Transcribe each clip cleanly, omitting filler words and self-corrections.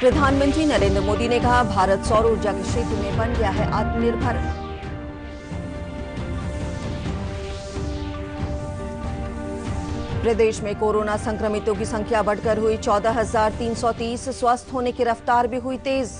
प्रधानमंत्री नरेंद्र मोदी ने कहा, भारत सौर ऊर्जा के क्षेत्र में बन गया है आत्मनिर्भर। प्रदेश में कोरोना संक्रमितों की संख्या बढ़कर हुई 14,330। स्वस्थ होने की रफ्तार भी हुई तेज।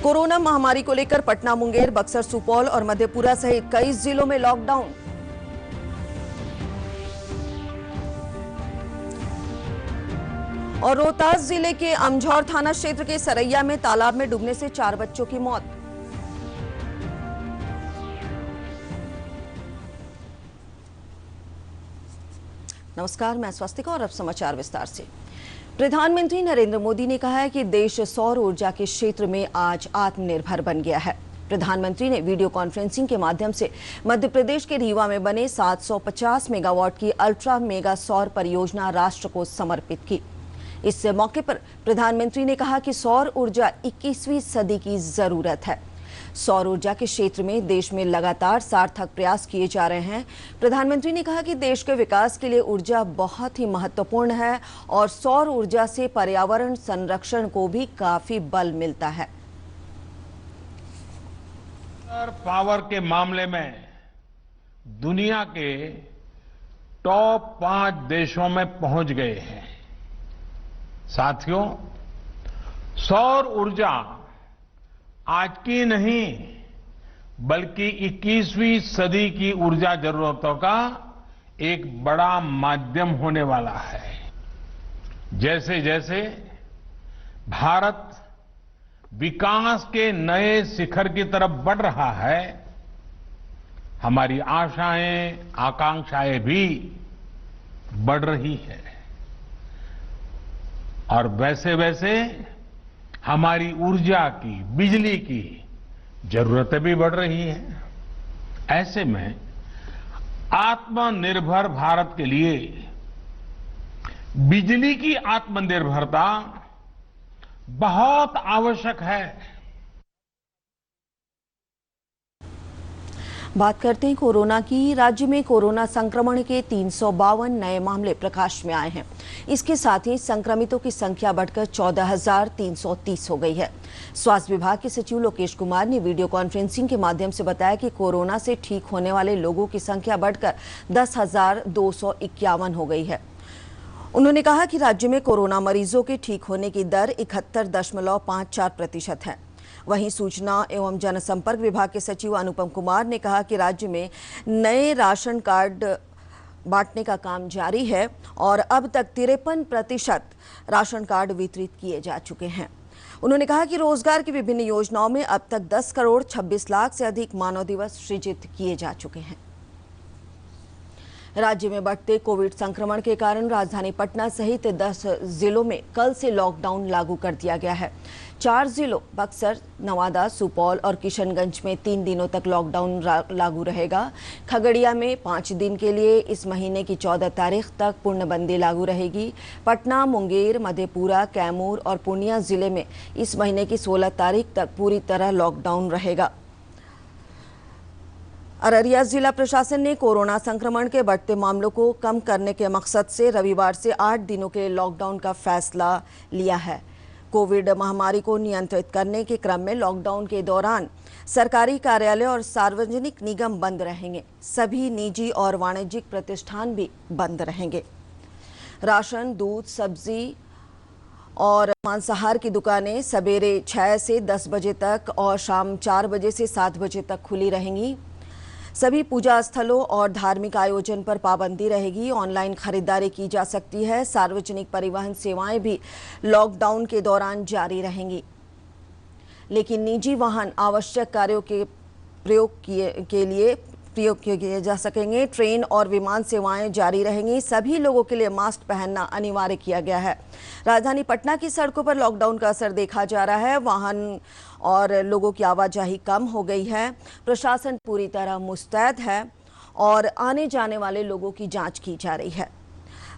कोरोना महामारी को लेकर पटना, मुंगेर, बक्सर, सुपौल और मधेपुरा सहित कई जिलों में लॉकडाउन। और रोहतास जिले के अमझौर थाना क्षेत्र के सरैया में तालाब में डूबने से 4 बच्चों की मौत। नमस्कार, मैं स्वस्तिका और अब समाचार विस्तार से। प्रधानमंत्री नरेंद्र मोदी ने कहा है कि देश सौर ऊर्जा के क्षेत्र में आज आत्मनिर्भर बन गया है। प्रधानमंत्री ने वीडियो कॉन्फ्रेंसिंग के माध्यम से मध्य प्रदेश के रीवा में बने 750 मेगावाट की अल्ट्रा मेगा सौर परियोजना राष्ट्र को समर्पित की। इस मौके पर प्रधानमंत्री ने कहा कि सौर ऊर्जा 21वीं सदी की जरूरत है। सौर ऊर्जा के क्षेत्र में देश में लगातार सार्थक प्रयास किए जा रहे हैं। प्रधानमंत्री ने कहा कि देश के विकास के लिए ऊर्जा बहुत ही महत्वपूर्ण है और सौर ऊर्जा से पर्यावरण संरक्षण को भी काफी बल मिलता है। पावर के मामले में दुनिया के टॉप 5 देशों में पहुंच गए हैं। साथियों, सौर ऊर्जा आज की नहीं बल्कि 21वीं सदी की ऊर्जा जरूरतों का एक बड़ा माध्यम होने वाला है। जैसे जैसे भारत विकास के नए शिखर की तरफ बढ़ रहा है, हमारी आशाएं, आकांक्षाएं भी बढ़ रही है और वैसे वैसे हमारी ऊर्जा की, बिजली की जरूरतें भी बढ़ रही हैं। ऐसे में आत्मनिर्भर भारत के लिए बिजली की आत्मनिर्भरता बहुत आवश्यक है। बात करते हैं कोरोना की। राज्य में कोरोना संक्रमण के 352 नए मामले प्रकाश में आए हैं। इसके साथ ही संक्रमितों की संख्या बढ़कर 14,330 हो गई है। स्वास्थ्य विभाग के सचिव लोकेश कुमार ने वीडियो कॉन्फ्रेंसिंग के माध्यम से बताया कि कोरोना से ठीक होने वाले लोगों की संख्या बढ़कर 10,251 हो गई है। उन्होंने कहा कि राज्य में कोरोना मरीजों के ठीक होने की दर 71.54% है। वहीं सूचना एवं जनसंपर्क विभाग के सचिव अनुपम कुमार ने कहा कि राज्य में नए राशन कार्ड बांटने का काम जारी है और अब तक 53% राशन कार्ड वितरित किए जा चुके हैं। उन्होंने कहा कि रोजगार की विभिन्न योजनाओं में अब तक 10 करोड़ 26 लाख से अधिक मानव दिवस सृजित किए जा चुके हैं। राज्य में बढ़ते कोविड संक्रमण के कारण राजधानी पटना सहित 10 जिलों में कल से लॉकडाउन लागू कर दिया गया है। 4 जिलों बक्सर, नवादा, सुपौल और किशनगंज में 3 दिनों तक लॉकडाउन लागू रहेगा। खगड़िया में 5 दिन के लिए इस महीने की 14 तारीख तक पूर्णबंदी लागू रहेगी। पटना, मुंगेर, मधेपुरा, कैमूर और पूर्णिया जिले में इस महीने की 16 तारीख तक पूरी तरह लॉकडाउन रहेगा। अररिया जिला प्रशासन ने कोरोना संक्रमण के बढ़ते मामलों को कम करने के मकसद से रविवार से 8 दिनों के लॉकडाउन का फैसला लिया है। कोविड महामारी को नियंत्रित करने के क्रम में लॉकडाउन के दौरान सरकारी कार्यालय और सार्वजनिक निगम बंद रहेंगे। सभी निजी और वाणिज्यिक प्रतिष्ठान भी बंद रहेंगे। राशन, दूध, सब्जी और मांसाहार की दुकानें सवेरे 6 से 10 बजे तक और शाम 4 बजे से 7 बजे तक खुली रहेंगी। सभी पूजा स्थलों और धार्मिक आयोजन पर पाबंदी रहेगी। ऑनलाइन खरीदारी की जा सकती है। सार्वजनिक परिवहन सेवाएं भी लॉकडाउन के दौरान जारी रहेंगी, लेकिन निजी वाहन आवश्यक कार्यों के प्रयोग किए जा सकेंगे। ट्रेन और विमान सेवाएं जारी रहेंगी। सभी लोगों के लिए मास्क पहनना अनिवार्य किया गया है। राजधानी पटना की सड़कों पर लॉकडाउन का असर देखा जा रहा है। वाहन और लोगों की आवाजाही कम हो गई है। प्रशासन पूरी तरह मुस्तैद है और आने जाने वाले लोगों की जांच की जा रही है।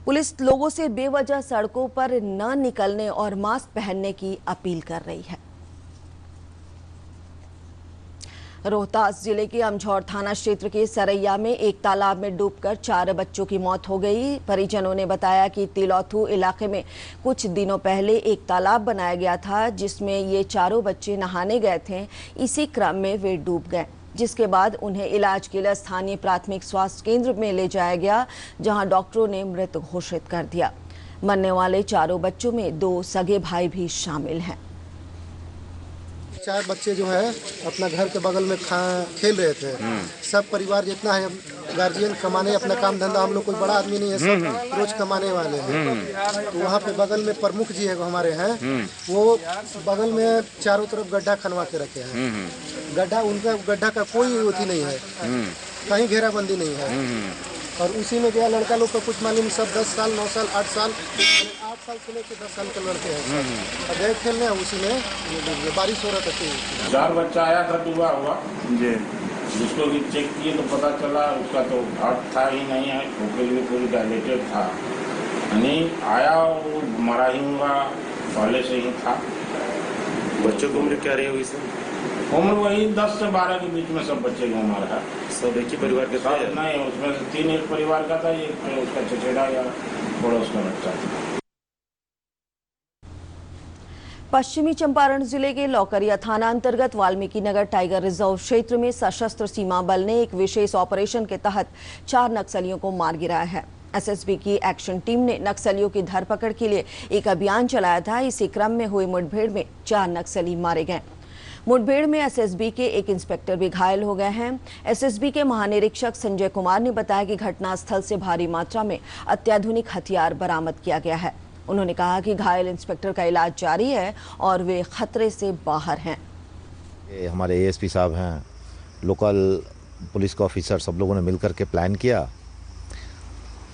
पुलिस लोगों से बेवजह सड़कों पर न निकलने और मास्क पहनने की अपील कर रही है। रोहतास जिले के अमझौर थाना क्षेत्र के सरैया में एक तालाब में डूबकर 4 बच्चों की मौत हो गई। परिजनों ने बताया कि तिलौथू इलाके में कुछ दिनों पहले एक तालाब बनाया गया था जिसमें ये चारों बच्चे नहाने गए थे। इसी क्रम में वे डूब गए, जिसके बाद उन्हें इलाज के लिए स्थानीय प्राथमिक स्वास्थ्य केंद्र में ले जाया गया, जहां डॉक्टरों ने मृत घोषित कर दिया। मरने वाले चारों बच्चों में 2 सगे भाई भी शामिल हैं। 4 बच्चे जो है अपना घर के बगल में खेल रहे थे। सब परिवार जितना है गार्जियन कमाने अपना काम धंधा, हम लोग कोई बड़ा आदमी नहीं है, सब रोज कमाने वाले हैं। तो वहाँ पे बगल में प्रमुख जी है हमारे हैं, वो बगल में चारों तरफ गड्ढा खनवा के रखे हैं। गड्ढा उनका गड्ढा का कोई होती नहीं है, कहीं घेराबंदी नहीं है। और उसी में गया लड़का लोग का कुछ मालूम, सब 10 साल 9 साल 8 साल से लेकर 10 साल के लड़के हैं। और गए खेलने उसी में बारिश हो रहा था। 4 बच्चा आया था डूबा हुआ जी, जिसको भी चेक किए तो पता चला उसका तो हार्ट था ही नहीं है, खोपड़ी भी पूरी डायलेटेड था, नहीं आया वो मरा ही हुआ पहले से ही था। बच्चों की उम्र क्या रही होगी सर? उम्र वही 10 से 12 के बीच में सब बच्चे की उम्र है। सब एक ही परिवार के साथ? नहीं, उसमें से 3 एक परिवार का था, एक उसका चचेरा या पड़ोस का बच्चा था। पश्चिमी चंपारण जिले के लौकरिया थाना अंतर्गत वाल्मीकि नगर टाइगर रिजर्व क्षेत्र में सशस्त्र सीमा बल ने एक विशेष ऑपरेशन के तहत 4 नक्सलियों को मार गिराया है। एसएसबी की एक्शन टीम ने नक्सलियों की धरपकड़ के लिए एक अभियान चलाया था। इसी क्रम में हुई मुठभेड़ में 4 नक्सली मारे गए। मुठभेड़ में एसएसबी के एक इंस्पेक्टर भी घायल हो गए हैं। एसएसबी के महानिरीक्षक संजय कुमार ने बताया कि घटनास्थल से भारी मात्रा में अत्याधुनिक हथियार बरामद किया गया है। उन्होंने कहा कि घायल इंस्पेक्टर का इलाज जारी है और वे खतरे से बाहर हैं। हमारे एएसपी साहब हैं, लोकल पुलिस के ऑफिसर, सब लोगों ने मिलकर के प्लान किया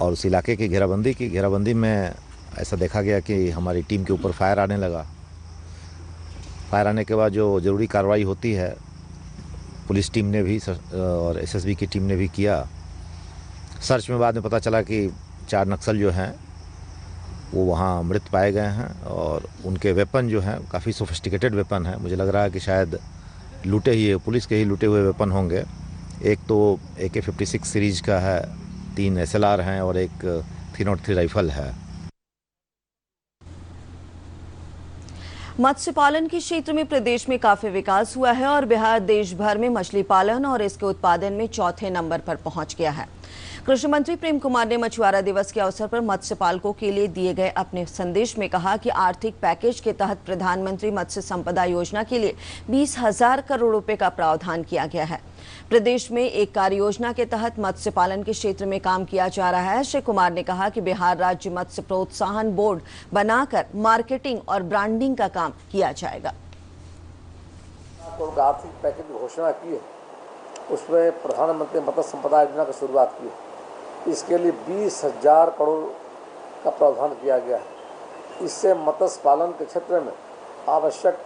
और उस इलाके की घेराबंदी में ऐसा देखा गया कि हमारी टीम के ऊपर फायर आने लगा। फायर आने के बाद जो ज़रूरी कार्रवाई होती है पुलिस टीम ने भी और एसएसबी की टीम ने भी किया। सर्च में बाद में पता चला कि 4 नक्सल जो हैं वो वहाँ मृत पाए गए हैं और उनके वेपन जो हैं काफ़ी सोफिस्टिकेटेड वेपन है। मुझे लग रहा है कि शायद लूटे ही पुलिस के ही लूटे हुए वेपन होंगे। एक तो AK-56 सीरीज का है, 3 SLR हैं और एक 303 राइफल है। मत्स्य पालन के क्षेत्र में प्रदेश में काफी विकास हुआ है और बिहार देश भर में मछली पालन और इसके उत्पादन में 4थे नंबर पर पहुंच गया है। कृषि मंत्री प्रेम कुमार ने मछुआरा दिवस के अवसर पर मत्स्य पालकों के लिए दिए गए अपने संदेश में कहा कि आर्थिक पैकेज के तहत प्रधानमंत्री मत्स्य संपदा योजना के लिए 20,000 करोड़ रुपए का प्रावधान किया गया है। प्रदेश में एक कार्य योजना के तहत मत्स्य पालन के क्षेत्र में काम किया जा रहा है। श्री कुमार ने कहा कि बिहार राज्य मत्स्य प्रोत्साहन बोर्ड बनाकर मार्केटिंग और ब्रांडिंग का काम किया जाएगा। आर्थिक पैकेज की घोषणा की है, उसमें प्रधानमंत्री मत्स्य संपदा योजना की शुरुआत की है। इसके लिए 20,000 करोड़ का प्रावधान किया गया है। इससे मत्स्य पालन के क्षेत्र में आवश्यक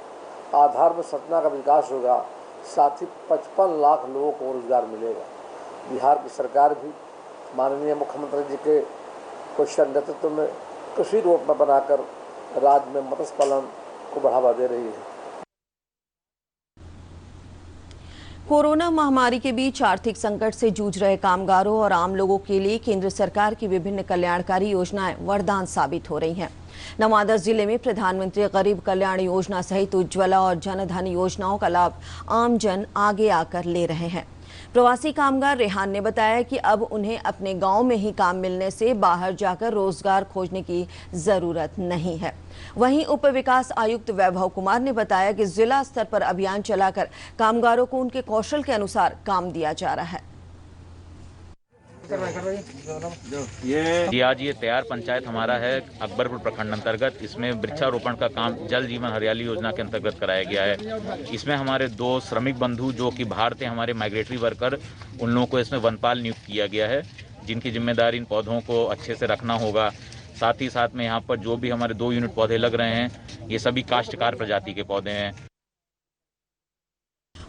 आधारभूत संरचना का विकास होगा, साथ ही 55 लाख लोगों को रोजगार मिलेगा। बिहार की सरकार भी माननीय मुख्यमंत्री जी के कुशल नेतृत्व में कृषि रोड मैप बनाकर राज्य में मत्स्य पालन को बढ़ावा दे रही है। कोरोना महामारी के बीच आर्थिक संकट से जूझ रहे कामगारों और आम लोगों के लिए केंद्र सरकार की विभिन्न कल्याणकारी योजनाएं वरदान साबित हो रही हैं। नवादा जिले में प्रधानमंत्री गरीब कल्याण योजना सहित उज्ज्वला और जनधन योजनाओं का लाभ आम जन आगे आकर ले रहे हैं। प्रवासी कामगार रेहान ने बताया कि अब उन्हें अपने गांव में ही काम मिलने से बाहर जाकर रोजगार खोजने की जरूरत नहीं है। वहीं उप विकास आयुक्त वैभव कुमार ने बताया कि जिला स्तर पर अभियान चलाकर कामगारों को उनके कौशल के अनुसार काम दिया जा रहा है। आज ये तैयार पंचायत हमारा है अकबरपुर प्रखंड अंतर्गत। इसमें वृक्षारोपण का काम जल जीवन हरियाली योजना के अंतर्गत कराया गया है। इसमें हमारे 2 श्रमिक बंधु जो कि बाहर थे, हमारे माइग्रेटरी वर्कर, उन लोगों को इसमें वनपाल नियुक्त किया गया है, जिनकी जिम्मेदारी इन पौधों को अच्छे से रखना होगा। साथ ही साथ में यहाँ पर जो भी हमारे 2 यूनिट पौधे लग रहे हैं, ये सभी काष्ठकार प्रजाति के पौधे हैं।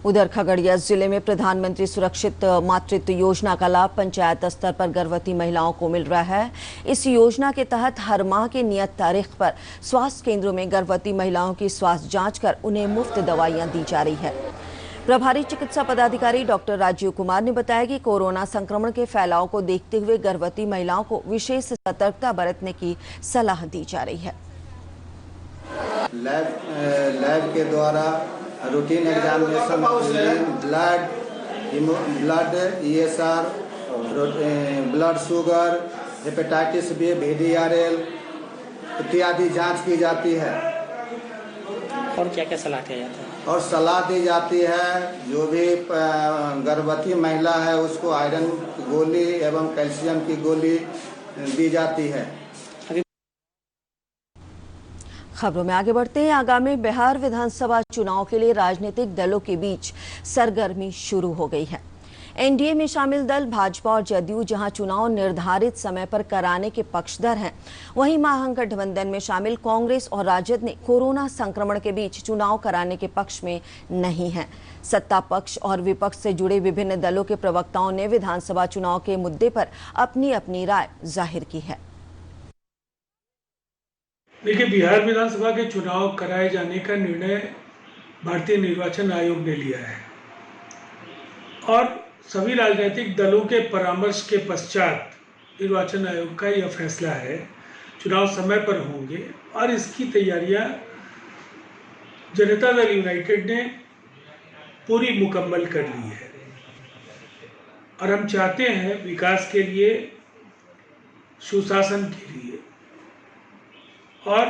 उधर खगड़िया जिले में प्रधानमंत्री सुरक्षित मातृत्व योजना का लाभ पंचायत स्तर पर गर्भवती महिलाओं को मिल रहा है। इस योजना के तहत हर माह की नियत तारीख पर स्वास्थ्य केंद्रों में गर्भवती महिलाओं की स्वास्थ्य जांच कर उन्हें मुफ्त दवाइयां दी जा रही है। प्रभारी चिकित्सा पदाधिकारी डॉक्टर राजीव कुमार ने बताया कि कोरोना संक्रमण के फैलाव को देखते हुए गर्भवती महिलाओं को विशेष सतर्कता बरतने की सलाह दी जा रही है। लैब के द्वारा routine examination, blood ESR, blood sugar, hepatitis B, VDRL इत्यादि जांच की जाती है। और क्या क्या सलाह दिया जाता है? और सलाह दी जाती है जो भी गर्भवती महिला है उसको आयरन की गोली एवं कैल्शियम की गोली दी जाती है। खबरों में आगे बढ़ते हैं। आगामी बिहार विधानसभा चुनाव के लिए राजनीतिक दलों के बीच सरगर्मी शुरू हो गई है। एनडीए में शामिल दल भाजपा और जदयू जहां चुनाव निर्धारित समय पर कराने के पक्षधर हैं, वहीं महागठबंधन में शामिल कांग्रेस और राजद ने कोरोना संक्रमण के बीच चुनाव कराने के पक्ष में नहीं है। सत्ता पक्ष और विपक्ष से जुड़े विभिन्न दलों के प्रवक्ताओं ने विधानसभा चुनाव के मुद्दे पर अपनी अपनी राय जाहिर की है। देखिए, बिहार विधानसभा के चुनाव कराए जाने का निर्णय भारतीय निर्वाचन आयोग ने लिया है और सभी राजनीतिक दलों के परामर्श के पश्चात निर्वाचन आयोग का यह फैसला है। चुनाव समय पर होंगे और इसकी तैयारियां जनता दल यूनाइटेड ने पूरी मुकम्मल कर ली है और हम चाहते हैं विकास के लिए, सुशासन के लिए और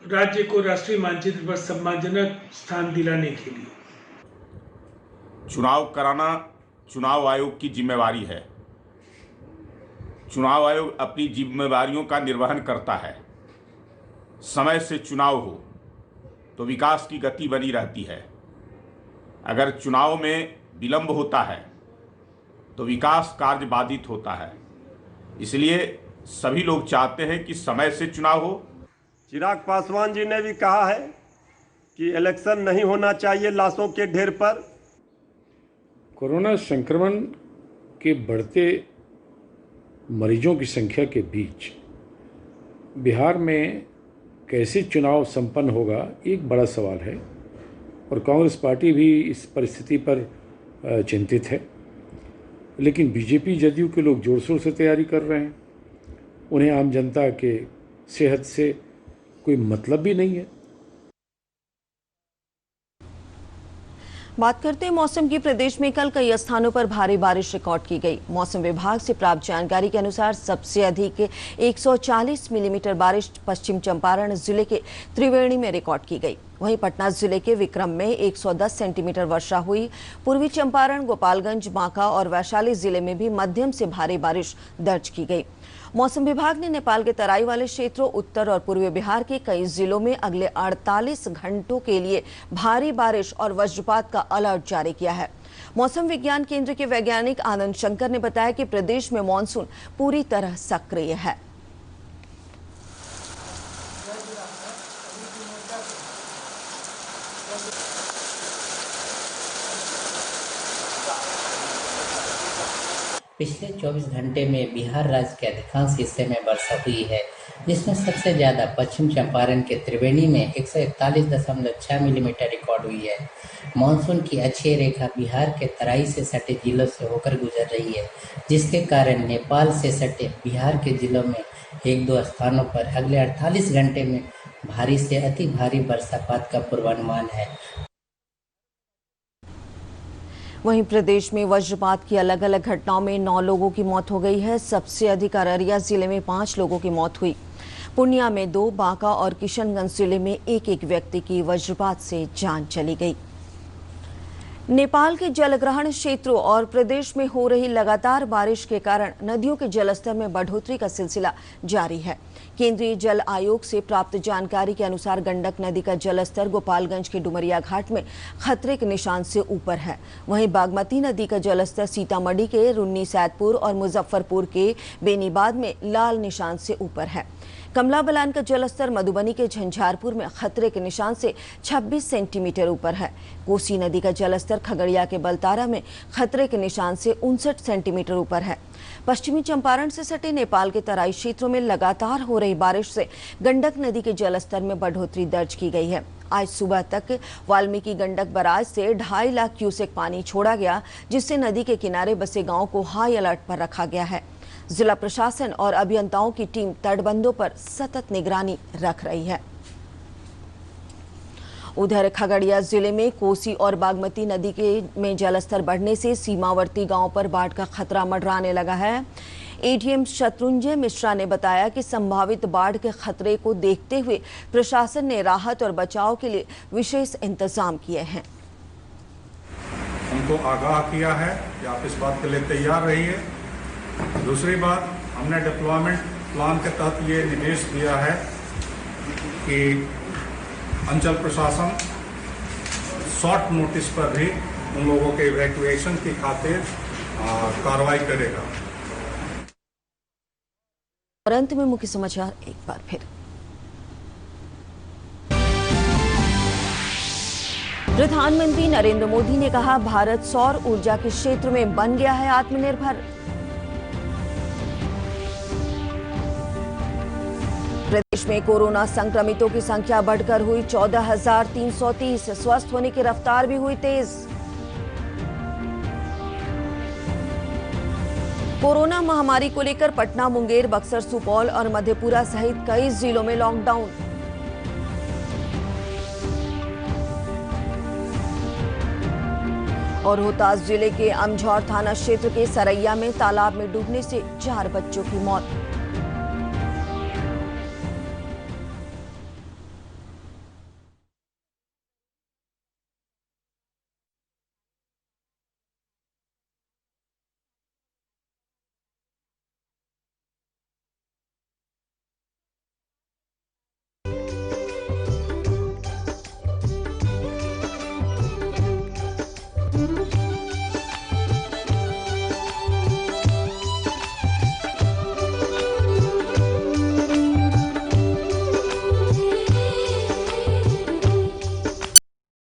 राज्य को राष्ट्रीय मानचित्र पर सम्मानजनक स्थान दिलाने के लिए। चुनाव कराना चुनाव आयोग की जिम्मेवारी है। चुनाव आयोग अपनी जिम्मेवारियों का निर्वहन करता है। समय से चुनाव हो तो विकास की गति बनी रहती है। अगर चुनाव में विलंब होता है तो विकास कार्य बाधित होता है। इसलिए सभी लोग चाहते हैं कि समय से चुनाव हो। चिराग पासवान जी ने भी कहा है कि इलेक्शन नहीं होना चाहिए लाशों के ढेर पर। कोरोना संक्रमण के बढ़ते मरीजों की संख्या के बीच बिहार में कैसे चुनाव संपन्न होगा, एक बड़ा सवाल है और कांग्रेस पार्टी भी इस परिस्थिति पर चिंतित है। लेकिन बीजेपी जदयू के लोग जोर शोर से तैयारी कर रहे हैं। उन्हें आम जनता के सेहत से कोई मतलब भी नहीं है। बात करते हैं मौसम की। प्रदेश में कल कई स्थानों पर भारी बारिश रिकॉर्ड की गई। मौसम विभाग से प्राप्त जानकारी के अनुसार सबसे अधिक 140 मिलीमीटर बारिश पश्चिम चंपारण जिले के त्रिवेणी में रिकॉर्ड की गई। वहीं पटना जिले के विक्रम में 110 सेंटीमीटर वर्षा हुई। पूर्वी चंपारण, गोपालगंज, बांका और वैशाली जिले में भी मध्यम से भारी बारिश दर्ज की गई। मौसम विभाग ने नेपाल के तराई वाले क्षेत्रों, उत्तर और पूर्वी बिहार के कई जिलों में अगले 48 घंटों के लिए भारी बारिश और वज्रपात का अलर्ट जारी किया है। मौसम विज्ञान केंद्र के वैज्ञानिक आनंद शंकर ने बताया कि प्रदेश में मानसून पूरी तरह सक्रिय है। पिछले 24 घंटे में बिहार राज्य के अधिकांश हिस्से में वर्षा हुई है, जिसमें सबसे ज़्यादा पश्चिम चंपारण के त्रिवेणी में 141.6 मिलीमीटर रिकॉर्ड हुई है। मानसून की अक्षीय रेखा बिहार के तराई से सटे जिलों से होकर गुजर रही है, जिसके कारण नेपाल से सटे बिहार के जिलों में एक दो स्थानों पर अगले 48 घंटे में भारी से अति भारी बरसात का पूर्वानुमान है। वहीं प्रदेश में वज्रपात की अलग अलग घटनाओं में 9 लोगों की मौत हो गई है। सबसे अधिक अररिया जिले में 5 लोगों की मौत हुई। पूर्णिया में 2, बांका और किशनगंज जिले में एक व्यक्ति की वज्रपात से जान चली गई। नेपाल के जलग्रहण क्षेत्रों और प्रदेश में हो रही लगातार बारिश के कारण नदियों के जलस्तर में बढ़ोतरी का सिलसिला जारी है। केंद्रीय जल आयोग से प्राप्त जानकारी के अनुसार गंडक नदी का जलस्तर गोपालगंज के डुमरिया घाट में खतरे के निशान से ऊपर है। वहीं बागमती नदी का जलस्तर सीतामढ़ी के रुन्नी सैदपुर और मुजफ्फरपुर के बेनीबाद में लाल निशान से ऊपर है। कमला बलान का जलस्तर मधुबनी के झंझारपुर में खतरे के निशान से 26 सेंटीमीटर ऊपर है। कोसी नदी का जलस्तर खगड़िया के बलतारा में खतरे के निशान से 59 सेंटीमीटर ऊपर है। पश्चिमी चंपारण से सटे नेपाल के तराई क्षेत्रों में लगातार हो रही बारिश से गंडक नदी के जलस्तर में बढ़ोतरी दर्ज की गई है। आज सुबह तक वाल्मीकि गंडक बराज से 2.5 लाख क्यूसेक पानी छोड़ा गया, जिससे नदी के किनारे बसे गांव को हाई अलर्ट पर रखा गया है। जिला प्रशासन और अभियंताओं की टीम तटबंधों पर सतत निगरानी रख रही है। उधर खगड़िया जिले में कोसी और बागमती नदी में जलस्तर बढ़ने से सीमावर्ती गांव पर बाढ़ का खतरा मंडराने लगा है। एडीएम शत्रुंजय मिश्रा ने बताया कि संभावित बाढ़ के खतरे को देखते हुए प्रशासन ने राहत और बचाव के लिए विशेष इंतजाम किए हैं। हमको आगाह किया है कि आप इस बात के लिए तैयार रहिए। दूसरी बात, हमने डिप्लॉयमेंट प्लान के तहत ये निर्देश दिया है कि अंचल प्रशासन शॉर्ट नोटिस पर भी उन लोगों के इवैक्यूएशन की खातिर कार्रवाई करेगा। और अंत में मुख्य समाचार एक बार फिर। प्रधानमंत्री नरेंद्र मोदी ने कहा, भारत सौर ऊर्जा के क्षेत्र में बन गया है आत्मनिर्भर। प्रदेश में कोरोना संक्रमितों की संख्या बढ़कर हुई 14,330, स्वस्थ होने की रफ्तार भी हुई तेज। कोरोना महामारी को लेकर पटना, मुंगेर, बक्सर, सुपौल और मधेपुरा सहित कई जिलों में लॉकडाउन। और रोहतास जिले के अमझौर थाना क्षेत्र के सरैया में तालाब में डूबने से 4 बच्चों की मौत।